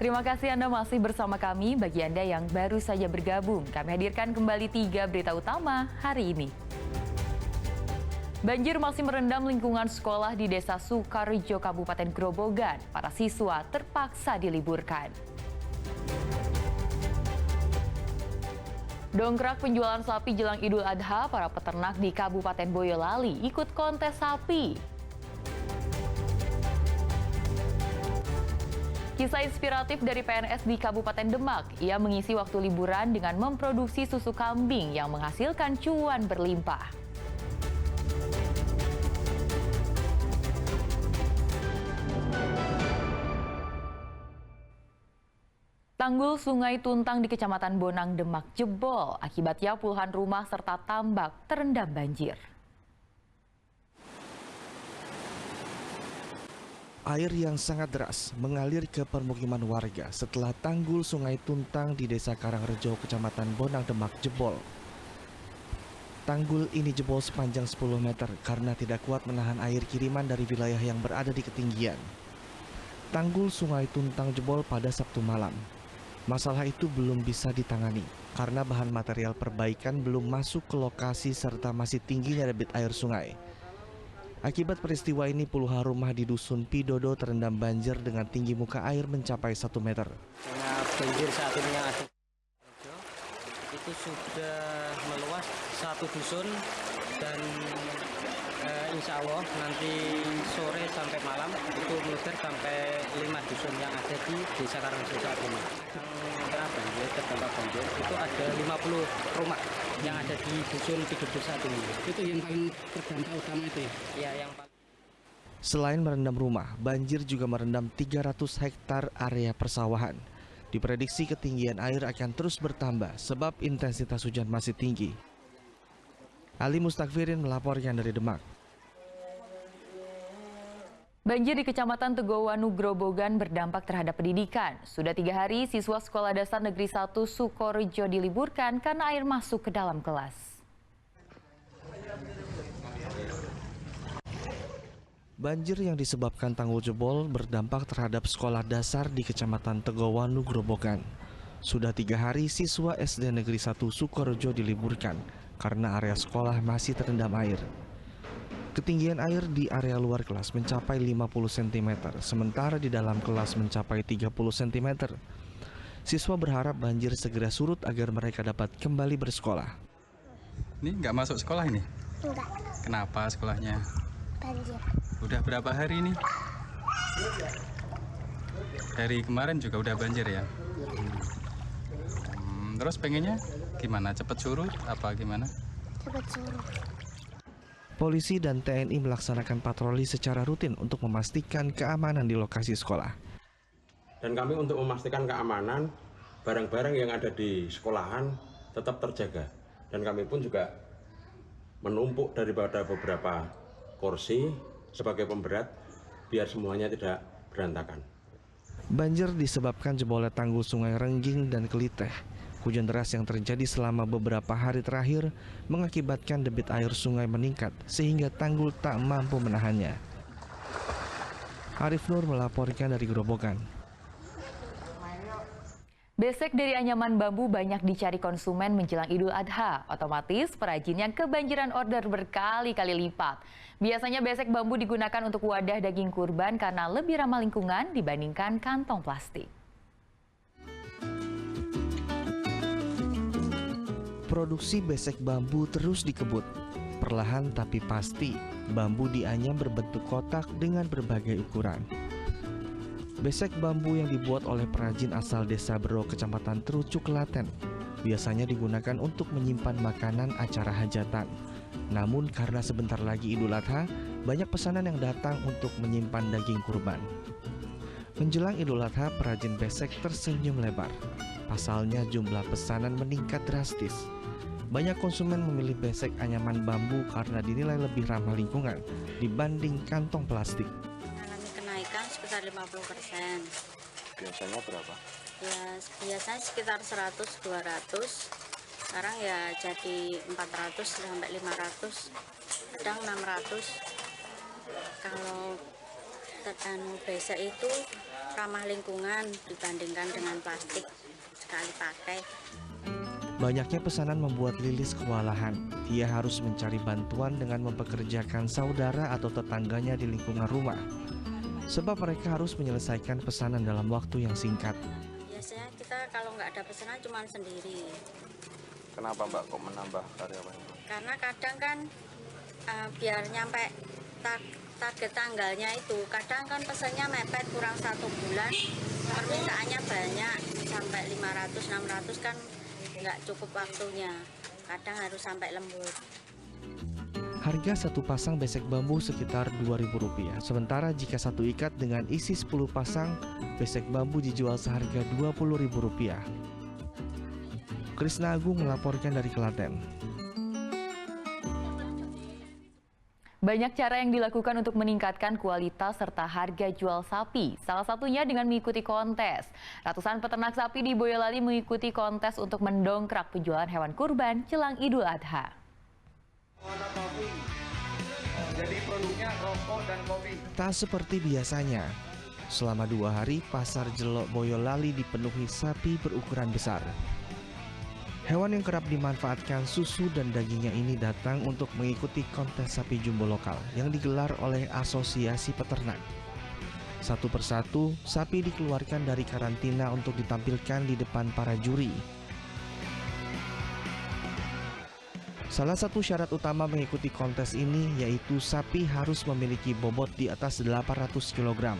Terima kasih Anda masih bersama kami. Bagi Anda yang baru saja bergabung, kami hadirkan kembali 3 berita utama hari ini. Banjir masih merendam lingkungan sekolah di Desa Sukarejo, Kabupaten Grobogan. Para siswa terpaksa diliburkan. Dongkrak penjualan sapi jelang Idul Adha, para peternak di Kabupaten Boyolali ikut kontes sapi. Kisah inspiratif dari PNS di Kabupaten Demak. Ia mengisi waktu liburan dengan memproduksi susu kambing yang menghasilkan cuan berlimpah. Tanggul Sungai Tuntang di Kecamatan Bonang, Demak jebol. Akibatnya puluhan rumah serta tambak terendam banjir. Air yang sangat deras mengalir ke permukiman warga setelah tanggul Sungai Tuntang di Desa Karangrejo, Kecamatan Bonang, Demak jebol. Tanggul ini jebol sepanjang 10 meter karena tidak kuat menahan air kiriman dari wilayah yang berada di ketinggian. Tanggul Sungai Tuntang jebol pada Sabtu malam. Masalah itu belum bisa ditangani karena bahan material perbaikan belum masuk ke lokasi serta masih tingginya debit air sungai. Akibat peristiwa ini puluhan rumah di Dusun Pidodo terendam banjir dengan tinggi muka air mencapai 1 meter. Karena banjir saat ini yang ada itu sudah meluas satu dusun dan insya Allah nanti sore sampai malam itu meluber sampai 5 dusun yang ada di Desa Karangrejo saat ini. Yang terdampak banjir itu ada 50 rumah yang ada di dusun Pidodo saat ini. Itu yang paling terdampak utama itu ya? Ya, yang paling. Selain merendam rumah, banjir juga merendam 300 hektar area persawahan. Diprediksi ketinggian air akan terus bertambah sebab intensitas hujan masih tinggi. Ali Mustakfirin melaporkan dari Demak. Banjir di Kecamatan Tegowanu, Grobogan berdampak terhadap pendidikan. Sudah 3 hari siswa Sekolah Dasar Negeri 1 Sukorejo diliburkan karena air masuk ke dalam kelas. Banjir yang disebabkan tanggul jebol berdampak terhadap sekolah dasar di Kecamatan Tegowanu, Grobogan. Sudah 3 hari siswa SD Negeri 1 Sukorejo diliburkan karena area sekolah masih terendam air. Ketinggian air di area luar kelas mencapai 50 cm, sementara di dalam kelas mencapai 30 cm. Siswa berharap banjir segera surut agar mereka dapat kembali bersekolah. Ini nggak masuk sekolah ini? Enggak. Kenapa sekolahnya? Banjir. Udah berapa hari ini? Dari kemarin juga udah banjir ya? Terus pengennya gimana? Cepet surut apa gimana? Cepet surut. Polisi dan TNI melaksanakan patroli secara rutin untuk memastikan keamanan di lokasi sekolah. Dan kami untuk memastikan keamanan barang-barang yang ada di sekolahan tetap terjaga. Dan kami pun juga menumpuk daripada beberapa kursi sebagai pemberat biar semuanya tidak berantakan. Banjir disebabkan jebolnya tanggul Sungai Rengging dan Keliteh. Hujan deras yang terjadi selama beberapa hari terakhir mengakibatkan debit air sungai meningkat sehingga tanggul tak mampu menahannya. Arif Nur melaporkan dari Grobogan. Besek dari anyaman bambu banyak dicari konsumen menjelang Idul Adha. Otomatis perajin yang kebanjiran order berkali-kali lipat. Biasanya besek bambu digunakan untuk wadah daging kurban karena lebih ramah lingkungan dibandingkan kantong plastik. Produksi besek bambu terus dikebut. Perlahan tapi pasti, bambu dianyam berbentuk kotak dengan berbagai ukuran. Besek bambu yang dibuat oleh perajin asal Desa Bero, Kecamatan Terucuk, Klaten, biasanya digunakan untuk menyimpan makanan acara hajatan. Namun karena sebentar lagi Idul Adha, banyak pesanan yang datang untuk menyimpan daging kurban. Menjelang Idul Adha, perajin besek tersenyum lebar. Pasalnya jumlah pesanan meningkat drastis. Banyak konsumen memilih besek anyaman bambu karena dinilai lebih ramah lingkungan dibanding kantong plastik. Mengalami kenaikan sekitar 50%. Biasanya berapa? Ya, biasanya sekitar 100-200. Sekarang ya jadi 400 sampai 500. Kadang 600. Kalau besek itu ramah lingkungan dibandingkan dengan plastik sekali pakai. Banyaknya pesanan membuat Lilis kewalahan. Ia harus mencari bantuan dengan mempekerjakan saudara atau tetangganya di lingkungan rumah. Sebab mereka harus menyelesaikan pesanan dalam waktu yang singkat. Biasanya kita kalau nggak ada pesanan cuma sendiri. Kenapa Mbak kok menambah karyawan? Karena kadang kan biar nyampe target tanggalnya itu, kadang kan pesannya mepet kurang 1 bulan, permintaannya banyak sampai 500-600 kan nggak cukup waktunya, kadang harus sampai lembur. Harga satu pasang besek bambu sekitar Rp2.000. Sementara jika satu ikat dengan isi 10 pasang, besek bambu dijual seharga Rp20.000. Krisna Agung melaporkan dari Klaten. Banyak cara yang dilakukan untuk meningkatkan kualitas serta harga jual sapi. Salah satunya dengan mengikuti kontes. Ratusan peternak sapi di Boyolali mengikuti kontes untuk mendongkrak penjualan hewan kurban jelang Idul Adha. Jadi produknya rokok dan kopi. Tak seperti biasanya, selama 2 hari pasar Jelok Boyolali dipenuhi sapi berukuran besar. Hewan yang kerap dimanfaatkan susu dan dagingnya ini datang untuk mengikuti kontes sapi jumbo lokal yang digelar oleh Asosiasi Peternak. Satu persatu, sapi dikeluarkan dari karantina untuk ditampilkan di depan para juri. Salah satu syarat utama mengikuti kontes ini yaitu sapi harus memiliki bobot di atas 800 kg.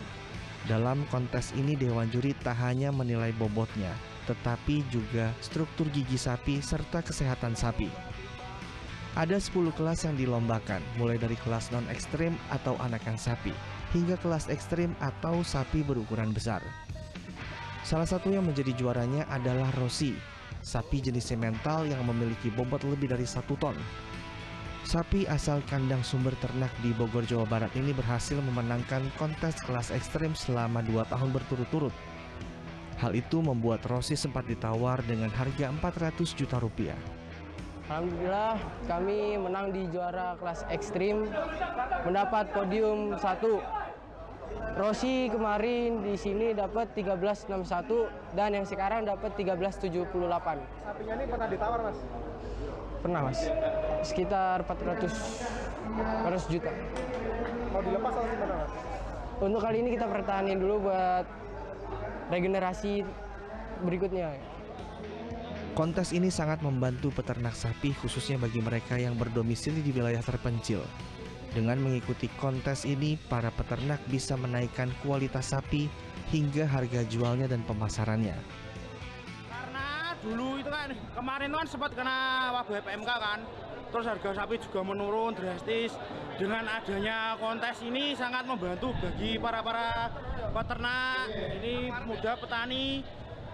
Dalam kontes ini Dewan Juri tak hanya menilai bobotnya, tetapi juga struktur gigi sapi serta kesehatan sapi. Ada 10 kelas yang dilombakan, mulai dari kelas non-ekstrim atau anakan sapi, hingga kelas ekstrim atau sapi berukuran besar. Salah satu yang menjadi juaranya adalah Rossi, sapi jenis semental yang memiliki bobot lebih dari 1 ton. Sapi asal kandang sumber ternak di Bogor, Jawa Barat ini berhasil memenangkan kontes kelas ekstrim selama 2 tahun berturut-turut. Hal itu membuat Rossi sempat ditawar dengan harga Rp400 juta. Alhamdulillah kami menang di juara kelas ekstrim, mendapat podium 1. Rossi kemarin di sini dapat 1361 dan yang sekarang dapat 1378. Sapinya ini pernah ditawar Mas? Pernah Mas, sekitar 400 juta. Mau dilepas atau gimana Mas? Untuk kali ini kita pertahanin dulu buat regenerasi berikutnya. Kontes ini sangat membantu peternak sapi khususnya bagi mereka yang berdomisili di wilayah terpencil. Dengan mengikuti kontes ini, para peternak bisa menaikkan kualitas sapi hingga harga jualnya dan pemasarannya. Karena dulu itu kan, kemarin kan sempat kena wabah PMK kan, terus harga sapi juga menurun drastis. Dengan adanya kontes ini sangat membantu bagi para peternak, ini muda petani.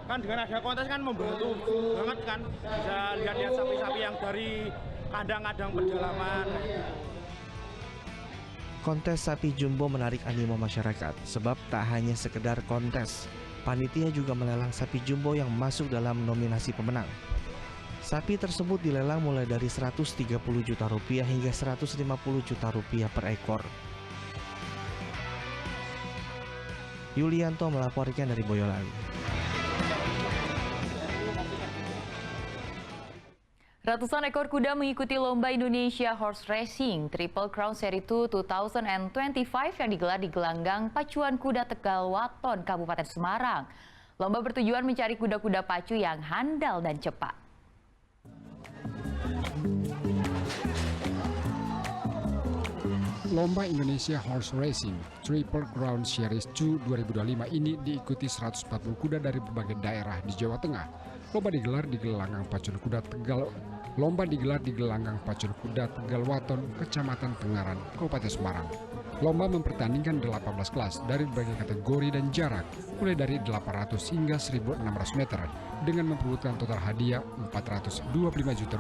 Kan dengan ada kontes kan membantu banget kan, bisa lihat-lihat sapi-sapi yang dari kandang-kandang pedalaman. Kontes sapi jumbo menarik animo masyarakat sebab tak hanya sekedar kontes. Panitia juga melelang sapi jumbo yang masuk dalam nominasi pemenang. Sapi tersebut dilelang mulai dari Rp130 juta hingga Rp150 juta per ekor. Yulianto melaporkan dari Boyolali. Ratusan ekor kuda mengikuti lomba Indonesia Horse Racing Triple Crown Series 2 2025 yang digelar di gelanggang Pacuan Kuda Tegal Waton, Kabupaten Semarang. Lomba bertujuan mencari kuda-kuda pacu yang handal dan cepat. Lomba Indonesia Horse Racing Triple Crown Series 2 2025 ini diikuti 140 kuda dari berbagai daerah di Jawa Tengah. Lomba digelar di gelanggang Pacuan Kuda Tegal Waton, Kecamatan Tengaran, Kabupaten Semarang. Lomba mempertandingkan 18 kelas dari berbagai kategori dan jarak, mulai dari 800 hingga 1.600 meter, dengan memperebutkan total hadiah Rp425 juta.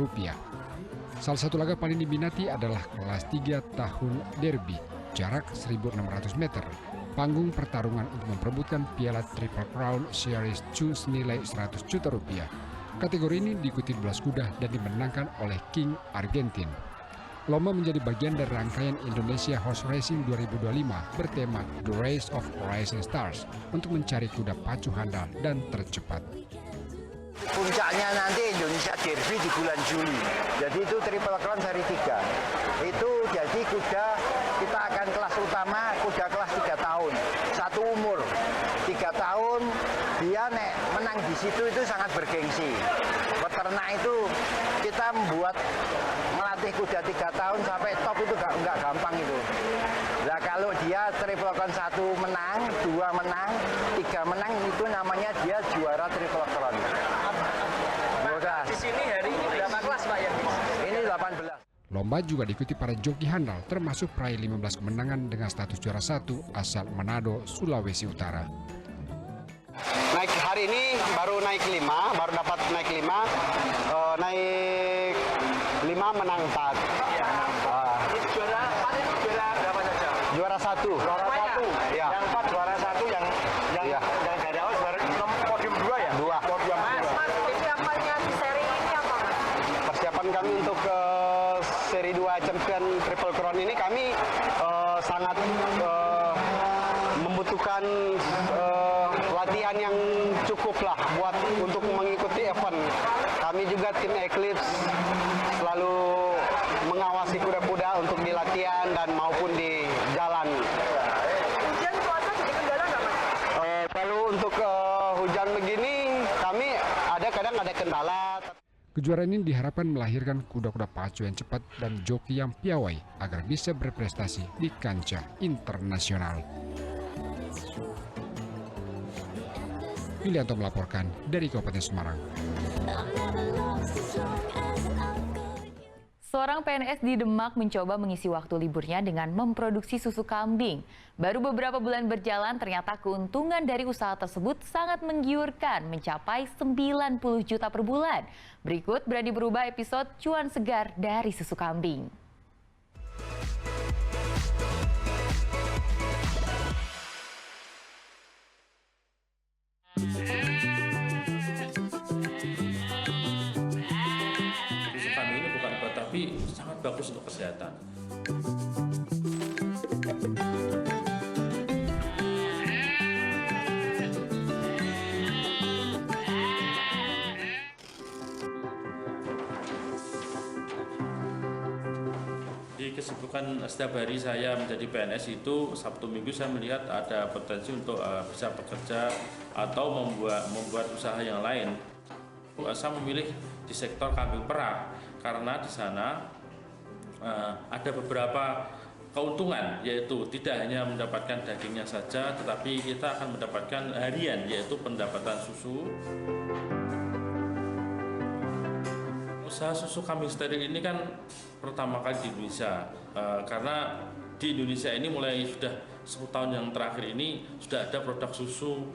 Salah satu laga paling diminati adalah kelas 3 tahun derby, jarak 1.600 meter. Panggung pertarungan untuk memperebutkan piala Triple Crown Series 2 senilai Rp100 juta. Kategori ini diikuti 12 kuda dan dimenangkan oleh King Argentin. Lomba menjadi bagian dari rangkaian Indonesia Horse Racing 2025 bertema The Race of Rising Stars untuk mencari kuda pacu handal dan tercepat. Puncaknya nanti Indonesia Derby di bulan Juli. Jadi itu Triple Crown seri 3. Itu jadi kuda kita akan kelas utama, kuda kelas 3 tahun. Satu umur 3 tahun, dia menang di situ itu sangat bergengsi. Peternak itu kita melatih kuda 3 tahun sampai top itu nggak gampang itu. Nah kalau dia Triple Crown 1 menang, 2 menang, 3 menang, itu namanya dia juara Triple Crown. Di sini hari ini berapa kelas Pak yang ini 18. Lomba juga diikuti para joki handal termasuk peraih 15 kemenangan dengan status juara 1 asal Manado, Sulawesi Utara. Naik hari ini baru naik 5, baru dapat naik 5, naik 5 menang 4. Ini juara 4 itu juara berapa saja? Juara 1. Juara 1. Ya. Yang 4 juara 1, yang dari awal baru podium 2 ya? 2. Podium 2. Mas, persiapannya di seri ini apa Mas? Persiapan kami untuk seri 2 Champion Triple Crown ini kami sangat membutuhkan latihan yang cukup lah buat untuk mengikuti event. Kami juga tim Eclipse selalu mengawasi kuda-kuda untuk di latihan dan maupun di jalan. Hujan cuaca jadi kendala nggak Mas? Kalau untuk hujan begini kami kadang ada kendala. Kejuaraan ini diharapkan melahirkan kuda-kuda pacu yang cepat dan joki yang piawai agar bisa berprestasi di kancah internasional. Yulianto melaporkan dari Kabupaten Semarang. Seorang PNS di Demak mencoba mengisi waktu liburnya dengan memproduksi susu kambing. Baru beberapa bulan berjalan, ternyata keuntungan dari usaha tersebut sangat menggiurkan, mencapai 90 juta per bulan. Berikut Berani Berubah episode Cuan Segar dari Susu Kambing. Susu kambing ini bukan obat, tapi sangat bagus untuk kesehatan. Di kesibukan setiap hari saya menjadi PNS itu, Sabtu Minggu saya melihat ada potensi untuk bisa bekerja atau membuat usaha yang lain. Saya memilih di sektor kambing perah karena di sana ada beberapa keuntungan, yaitu tidak hanya mendapatkan dagingnya saja, tetapi kita akan mendapatkan harian, yaitu pendapatan susu. Usaha susu kambing steril ini kan pertama kali di Indonesia, karena di Indonesia ini mulai sudah 10 tahun yang terakhir ini sudah ada produk susu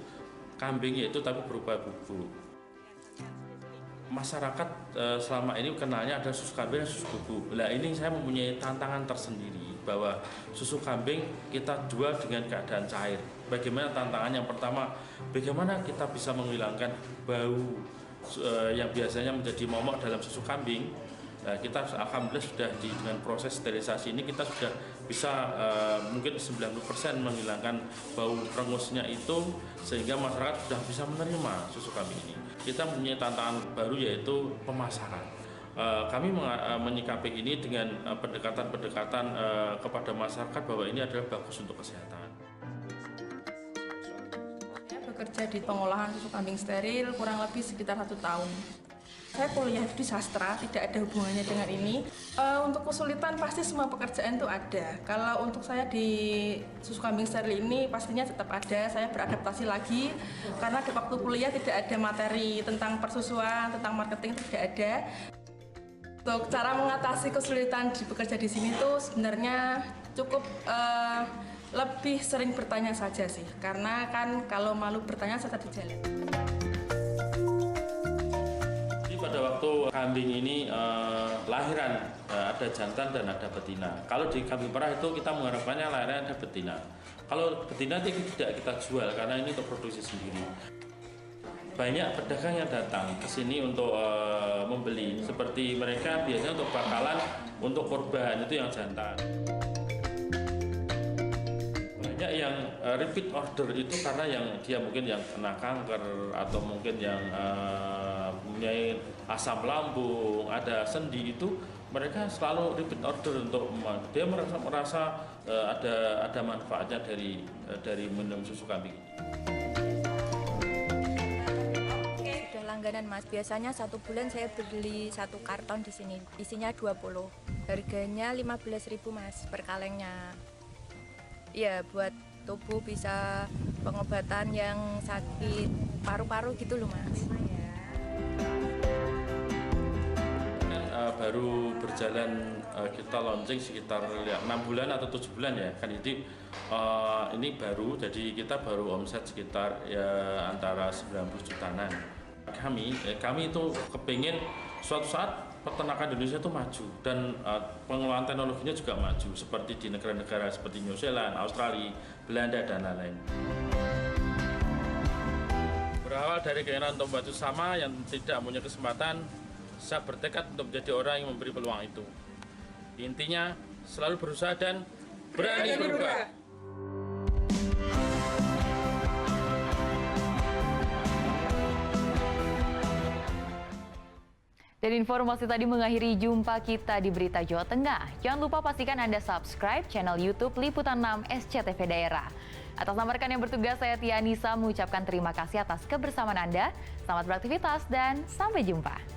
kambing, yaitu tapi berupa bubuk. Masyarakat selama ini kenalnya ada susu kambing dan susu bubuk. Nah ini saya mempunyai tantangan tersendiri bahwa susu kambing kita jual dengan keadaan cair. Bagaimana tantangannya? Yang pertama, bagaimana kita bisa menghilangkan bau yang biasanya menjadi momok dalam susu kambing. Nah, kita alhamdulillah sudah dengan proses sterilisasi ini kita sudah bisa mungkin 90% menghilangkan bau rengusnya itu, sehingga masyarakat sudah bisa menerima susu kambing ini. Kita mempunyai tantangan baru, yaitu pemasaran. Kami menyikapi ini dengan pendekatan-pendekatan kepada masyarakat bahwa ini adalah bagus untuk kesehatan. Saya bekerja di pengolahan susu kambing steril kurang lebih sekitar 1 tahun. Saya kuliah di sastra, tidak ada hubungannya dengan ini. Untuk kesulitan pasti semua pekerjaan itu ada. Kalau untuk saya di susu kambing steril ini pastinya tetap ada. Saya beradaptasi lagi karena di waktu kuliah tidak ada materi tentang persusuan, tentang marketing, tidak ada. Untuk cara mengatasi kesulitan bekerja di sini tuh sebenarnya cukup lebih sering bertanya saja sih. Karena kan kalau malu bertanya saya di jalan. Pada waktu kambing ini lahiran ada jantan dan ada betina. Kalau di kambing perah itu kita mengharapkannya lahiran ada betina. Kalau betina itu tidak kita jual karena ini untuk produksi sendiri. banyak pedagang yang datang ke sini untuk membeli. Seperti mereka biasanya untuk bakalan, untuk korban itu yang jantan. Banyak yang repeat order itu karena yang dia mungkin yang kena kanker atau mungkin yang mempunyai asam lambung, ada sendi, itu mereka selalu repeat order untuk dia merasa ada manfaatnya dari minum susu kambing. Sudah langganan Mas, biasanya 1 bulan saya beli 1 karton di sini, isinya 20. Harganya 15.000 Mas per kalengnya. Ya, buat tubuh bisa pengobatan yang sakit paru-paru gitu loh Mas. Baru berjalan kita launching sekitar 6 bulan atau 7 bulan ya kan, jadi ini baru, jadi kita baru omset sekitar ya antara 90 jutaan. Kami itu kepingin suatu saat peternakan Indonesia itu maju dan pengelolaan teknologinya juga maju seperti di negara-negara seperti New Zealand, Australia, Belanda dan lain-lain. Berawal dari keinginan untuk membantu sama yang tidak punya kesempatan, saya bertekad untuk menjadi orang yang memberi peluang itu. Intinya selalu berusaha dan berani berubah. Dan informasi tadi mengakhiri jumpa kita di Berita Jawa Tengah. Jangan lupa pastikan Anda subscribe channel YouTube Liputan 6 SCTV Daerah. Atas nama rekan yang bertugas, saya Tia Nisa mengucapkan terima kasih atas kebersamaan Anda. Selamat beraktivitas dan sampai jumpa.